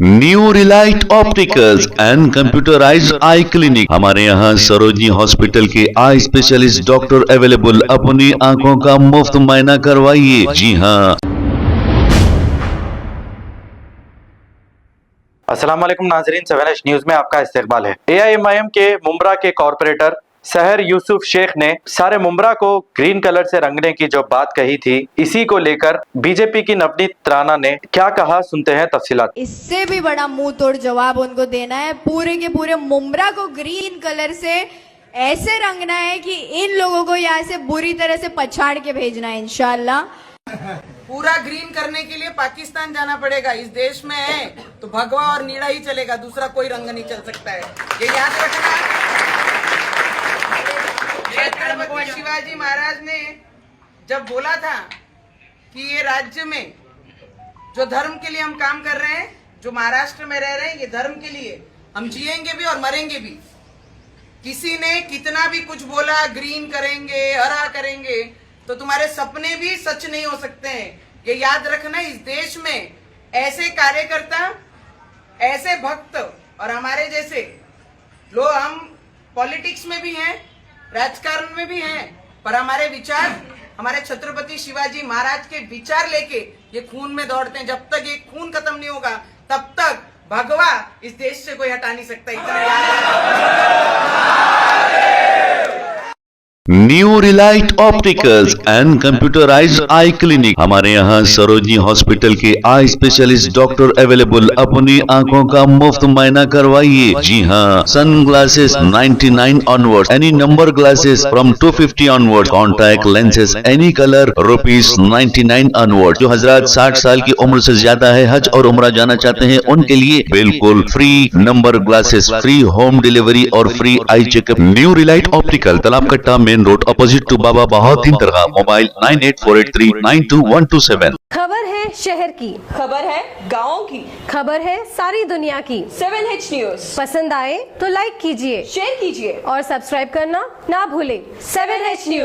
New Relight opticals and computerised I clinic. हमारे यहाँ Sarojini hospital के आई स्पेशलिस्ट डॉक्टर अवेलेबल। अपनी आंखों का मुफ्त मुआयना करवाइए। जी हाँ। अस्सलाम वालेकुम नाजरीन, 7H न्यूज में आपका इस्तकबाल है। AIMIM के मुंब्रा के कॉरपोरेटर सहर यूसुफ शेख ने सारे मुंब्रा को ग्रीन कलर से रंगने की जो बात कही थी, इसी को लेकर बीजेपी की नवनीत राणा ने क्या कहा, सुनते हैं तफसीलात। इससे भी बड़ा मुंह तोड़ जवाब उनको देना है। पूरे के पूरे मुंब्रा को ग्रीन कलर से ऐसे रंगना है कि इन लोगों को यहाँ से बुरी तरह से पछाड़ के भेजना है इंशाल्लाह। पूरा ग्रीन करने के लिए पाकिस्तान जाना पड़ेगा। इस देश में है तो भगवा और नीला ही चलेगा, दूसरा कोई रंग नहीं चल सकता है, ये याद रखना। छत्रपति शिवाजी महाराज ने जब बोला था कि ये राज्य में जो धर्म के लिए हम काम कर रहे हैं, जो महाराष्ट्र में रह रहे हैं, ये धर्म के लिए हम जिएंगे भी और मरेंगे भी। किसी ने कितना भी कुछ बोला, ग्रीन करेंगे, हरा करेंगे, तो तुम्हारे सपने भी सच नहीं हो सकते हैं, ये याद रखना। इस देश में ऐसे कार्यकर्ता, ऐसे भक्त और हमारे जैसे लोग, हम पॉलिटिक्स में भी हैं, राजकारण में भी हैं, पर हमारे विचार, हमारे छत्रपति शिवाजी महाराज के विचार लेके ये खून में दौड़ते हैं। जब तक ये खून खत्म नहीं होगा तब तक भगवा इस देश से कोई हटा नहीं सकता। इतना याद new Relight opticals and computerised I clinic. हमारे यहाँ सरोजनी हॉस्पिटल के आई स्पेशलिस्ट डॉक्टर अवेलेबल। अपनी आंखों का मुफ्त मुआयना करवाइए। जी हाँ। Sun glasses 99 onward, any number glasses from 250 onward, contact lenses any colour ₹99 onward. जो हजरात 60 साल की उम्र से ज्यादा है, हज और उम्रा जाना चाहते हैं, उनके लिए बिल्कुल free number glasses, free home delivery और free eye checkup. New relight optical, Talab Katta, main road, opposite to Baba Bahauddin Dargah. Mobile 9848392127। खबर है शहर की, खबर है गाँव की, खबर है सारी दुनिया की। 7H न्यूज पसंद आए तो लाइक कीजिए, शेयर कीजिए और सब्सक्राइब करना ना भूलें। 7H news.